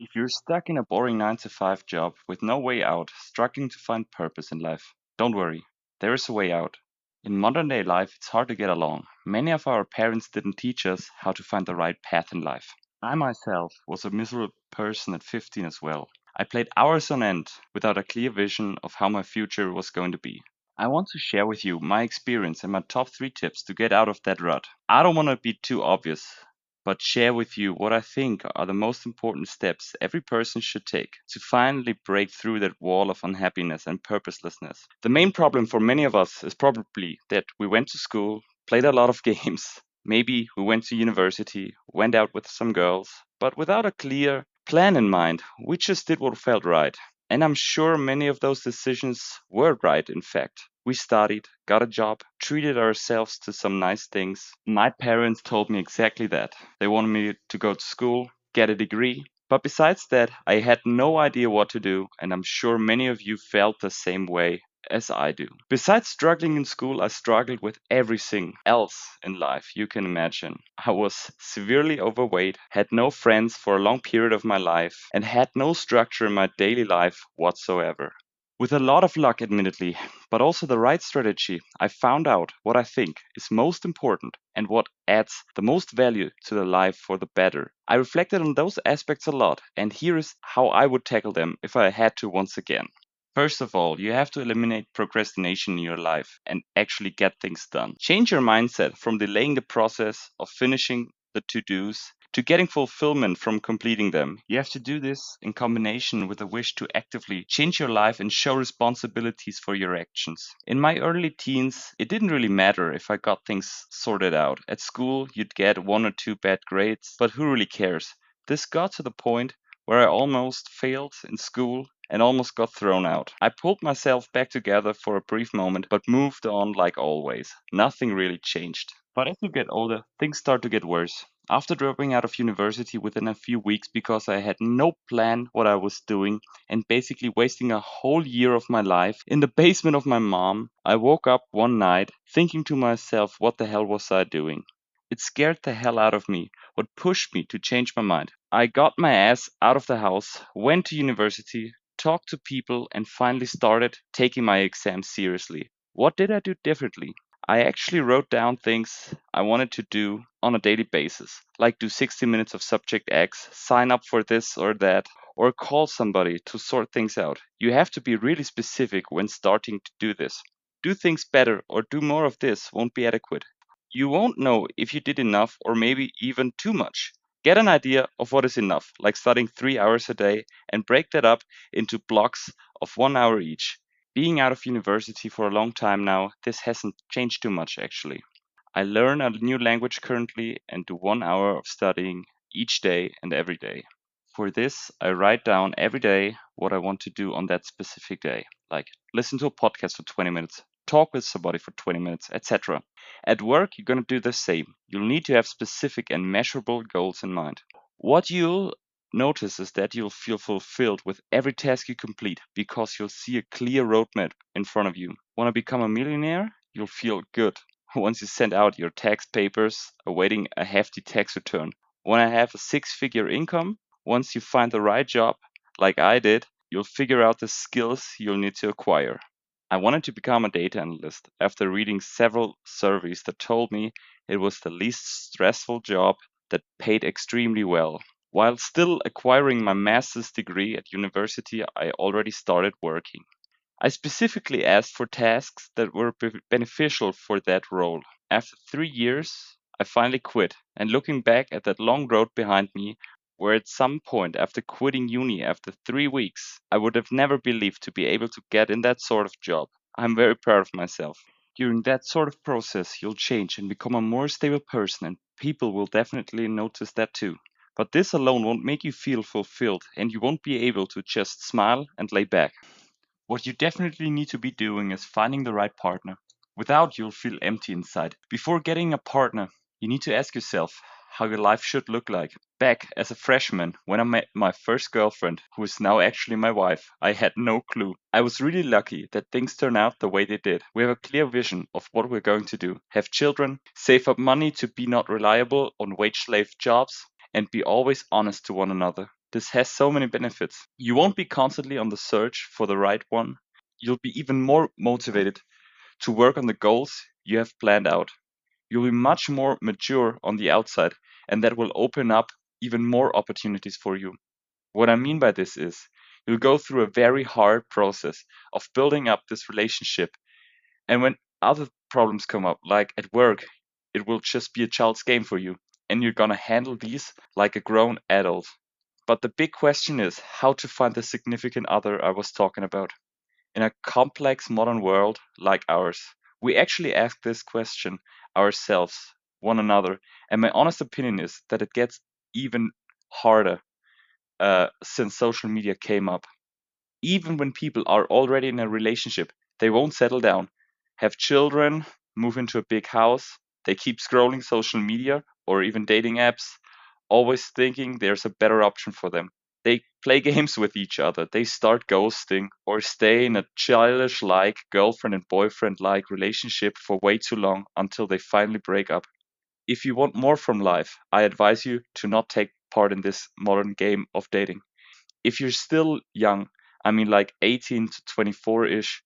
If you're stuck in a boring 9 to 5 job with no way out, struggling to find purpose in life, don't worry, there is a way out. In modern day life, it's hard to get along. Many of our parents didn't teach us how to find the right path in life. I myself was a miserable person at 15 as well. I played hours on end without a clear vision of how my future was going to be. I want to share with you my experience and my top 3 tips to get out of that rut. I don't want to be too obvious, but share with you what I think are the most important steps every person should take to finally break through that wall of unhappiness and purposelessness. The main problem for many of us is probably that we went to school, played a lot of games, maybe we went to university, went out with some girls, but without a clear plan in mind. We just did what felt right. And I'm sure many of those decisions were right, in fact. We studied, got a job, treated ourselves to some nice things. My parents told me exactly that. They wanted me to go to school, get a degree. But besides that, I had no idea what to do, and I'm sure many of you felt the same way as I do. Besides struggling in school, I struggled with everything else in life you can imagine. I was severely overweight, had no friends for a long period of my life, and had no structure in my daily life whatsoever. With a lot of luck, admittedly, but also the right strategy, I found out what I think is most important and what adds the most value to the life for the better. I reflected on those aspects a lot, and here is how I would tackle them if I had to once again. First of all, you have to eliminate procrastination in your life and actually get things done. Change your mindset from delaying the process of finishing the to dos to getting fulfillment from completing them. You have to do this in combination with a wish to actively change your life and show responsibilities for your actions. In my early teens, it didn't really matter if I got things sorted out. At school, you'd get one or two bad grades, but who really cares? This got to the point where I almost failed in school and almost got thrown out. I pulled myself back together for a brief moment, but moved on like always. Nothing really changed. But as you get older, things start to get worse. After dropping out of university within a few weeks because I had no plan what I was doing and basically wasting a whole year of my life in the basement of my mom, I woke up one night thinking to myself, what the hell was I doing? It scared the hell out of me, what pushed me to change my mind. I got my ass out of the house, went to university, talked to people, and finally started taking my exams seriously. What did I do differently? I actually wrote down things I wanted to do on a daily basis, like do 60 minutes of subject X, sign up for this or that, or call somebody to sort things out. You have to be really specific when starting to do this. Do things better or do more of this won't be adequate. You won't know if you did enough or maybe even too much. Get an idea of what is enough, like studying 3 hours a day, and break that up into blocks of 1 hour each. Being out of university for a long time now, this hasn't changed too much actually. I learn a new language currently and do 1 hour of studying each day and every day. For this, I write down every day what I want to do on that specific day, like listen to a podcast for 20 minutes, talk with somebody for 20 minutes, etc. At work, you're going to do the same. You'll need to have specific and measurable goals in mind. What you'll notice is that you'll feel fulfilled with every task you complete because you'll see a clear roadmap in front of you. Want to become a millionaire? You'll feel good once you send out your tax papers awaiting a hefty tax return. Want to have a 6 figure income? Once you find the right job, like I did, you'll figure out the skills you'll need to acquire. I wanted to become a data analyst after reading several surveys that told me it was the least stressful job that paid extremely well. While still acquiring my master's degree at university, I already started working. I specifically asked for tasks that were beneficial for that role. After 3 years, I finally quit, and looking back at that long road behind me, where at some point after quitting uni after 3 weeks, I would have never believed to be able to get in that sort of job. I'm very proud of myself. During that sort of process, you'll change and become a more stable person, and people will definitely notice that too. But this alone won't make you feel fulfilled, and you won't be able to just smile and lay back. What you definitely need to be doing is finding the right partner. Without, you'll feel empty inside. Before getting a partner, you need to ask yourself how your life should look like. Back as a freshman, when I met my first girlfriend, who is now actually my wife, I had no clue. I was really lucky that things turned out the way they did. We have a clear vision of what we're going to do: have children, save up money to be not reliable on wage slave jobs, and be always honest to one another. This has so many benefits. You won't be constantly on the search for the right one. You'll be even more motivated to work on the goals you have planned out. You'll be much more mature on the outside, and that will open up even more opportunities for you. What I mean by this is you'll go through a very hard process of building up this relationship. And when other problems come up, like at work, it will just be a child's game for you. And you're gonna handle these like a grown adult. But the big question is how to find the significant other I was talking about. In a complex modern world like ours, we actually ask this question ourselves, one another. And my honest opinion is that it gets even harder since social media came up. Even when people are already in a relationship, they won't settle down, have children, move into a big house. They keep scrolling social media or even dating apps, always thinking there's a better option for them. They play games with each other, they start ghosting, or stay in a childish like girlfriend and boyfriend like relationship for way too long until they finally break up. If you want more from life, I advise you to not take part in this modern game of dating. If you're still young, I mean like 18 to 24 ish,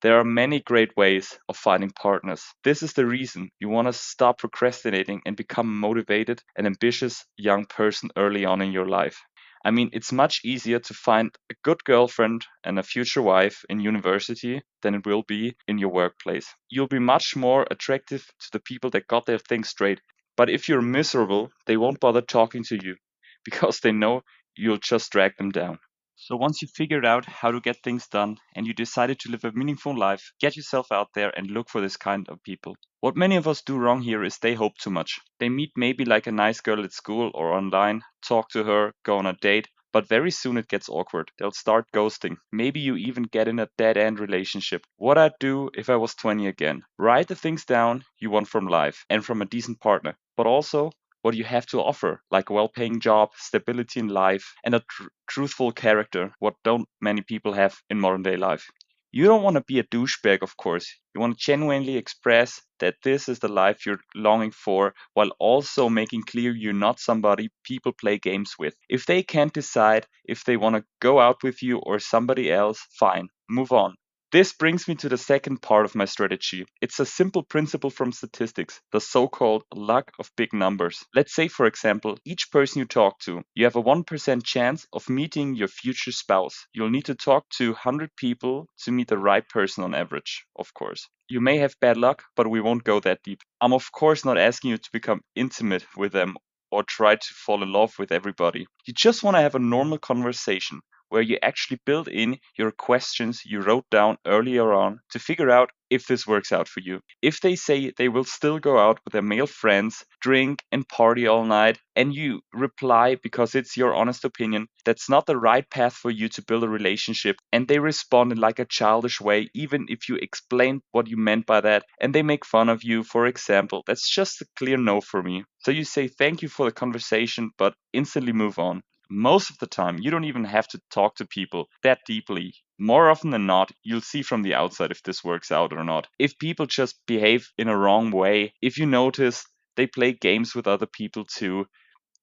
there are many great ways of finding partners. This is the reason you want to stop procrastinating and become a motivated and ambitious young person early on in your life. I mean, it's much easier to find a good girlfriend and a future wife in university than it will be in your workplace. You'll be much more attractive to the people that got their things straight. But if you're miserable, they won't bother talking to you because they know you'll just drag them down. So once you figured out how to get things done and you decided to live a meaningful life, get yourself out there and look for this kind of people. What many of us do wrong here is they hope too much. They meet maybe like a nice girl at school or online, talk to her, go on a date, but very soon it gets awkward. They'll start ghosting. Maybe you even get in a dead end relationship. What I'd do if I was 20 again. Write the things down you want from life and from a decent partner, but also what you have to offer, like a well paying job, stability in life, and a truthful character, what don't many people have in modern day life. You don't want to be a douchebag, of course. You want to genuinely express that this is the life you're longing for while also making clear you're not somebody people play games with. If they can't decide if they want to go out with you or somebody else, fine, move on. This brings me to the second part of my strategy. It's a simple principle from statistics, the so called luck of big numbers. Let's say, for example, each person you talk to, you have a 1% chance of meeting your future spouse. You'll need to talk to 100 people to meet the right person on average, of course. You may have bad luck, but we won't go that deep. I'm, of course, not asking you to become intimate with them or try to fall in love with everybody. You just want to have a normal conversation where you actually build in your questions you wrote down earlier on to figure out if this works out for you. If they say they will still go out with their male friends, drink and party all night, and you reply because it's your honest opinion, that's not the right path for you to build a relationship, and they respond in like a childish way, even if you explain what you meant by that, and they make fun of you, for example, that's just a clear no for me. So you say thank you for the conversation, but instantly move on. Most of the time, you don't even have to talk to people that deeply. More often than not, you'll see from the outside if this works out or not. If people just behave in a wrong way, if you notice they play games with other people too,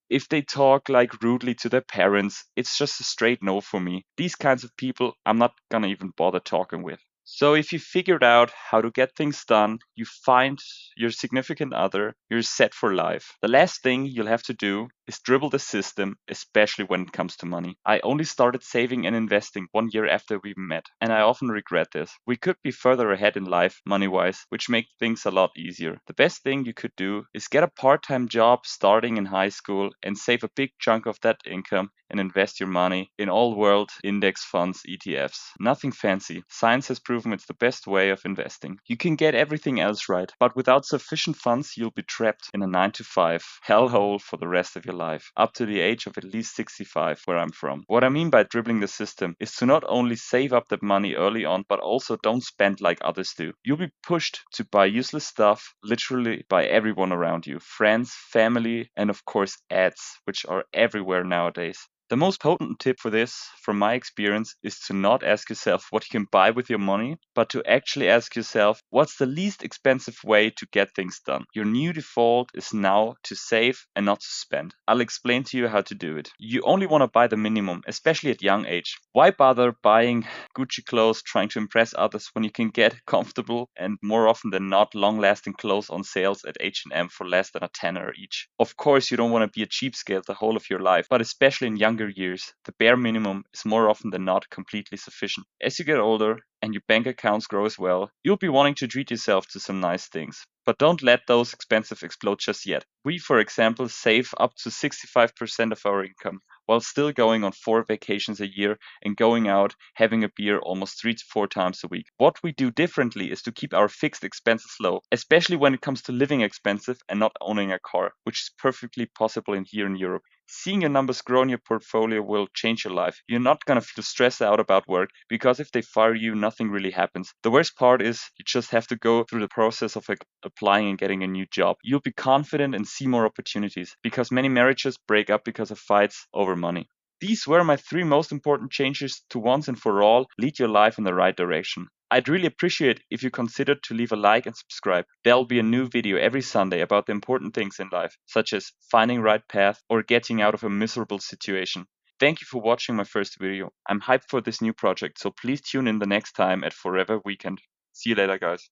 if they talk like rudely to their parents, it's just a straight no for me. These kinds of people, I'm not gonna even bother talking with. So if you figured out how to get things done, you find your significant other, you're set for life. The last thing you'll have to do is dribble the system, especially when it comes to money. I only started saving and investing 1 year after we met, and I often regret this. We could be further ahead in life, money wise, which makes things a lot easier. The best thing you could do is get a part time job starting in high school and save a big chunk of that income and invest your money in all world index funds, ETFs. Nothing fancy. Science has proven it's the best way of investing. You can get everything else right, but without sufficient funds, you'll be trapped in a 9 to 5 hellhole for the rest of your life, up to the age of at least 65, where I'm from. What I mean by dribbling the system is to not only save up that money early on, but also don't spend like others do. You'll be pushed to buy useless stuff literally by everyone around you, friends, family, and of course ads, which are everywhere nowadays. The most potent tip for this, from my experience, is to not ask yourself what you can buy with your money, but to actually ask yourself what's the least expensive way to get things done. Your new default is now to save and not to spend. I'll explain to you how to do it. You only want to buy the minimum, especially at young age. Why bother buying Gucci clothes trying to impress others when you can get comfortable and more often than not long-lasting clothes on sales at H&M for less than a tenner each? Of course, you don't want to be a cheapskate the whole of your life, but especially in younger years, the bare minimum is more often than not completely sufficient. As you get older and your bank accounts grow as well, you'll be wanting to treat yourself to some nice things. But don't let those expenses explode just yet. We, for example, save up to 65% of our income while still going on 4 vacations a year and going out having a beer almost 3 to 4 times a week. What we do differently is to keep our fixed expenses low, especially when it comes to living expensive and not owning a car, which is perfectly possible here in Europe. Seeing your numbers grow in your portfolio will change your life. You're not gonna feel stressed out about work because if they fire you, nothing really happens. The worst part is you just have to go through the process of applying and getting a new job. You'll be confident and see more opportunities because many marriages break up because of fights over money. These were my 3 most important changes to once and for all lead your life in the right direction. I'd really appreciate if you considered to leave a like and subscribe. There'll be a new video every Sunday about the important things in life, such as finding right path or getting out of a miserable situation. Thank you for watching my first video. I'm hyped for this new project, so please tune in the next time at Forever Weekend. See you later, guys.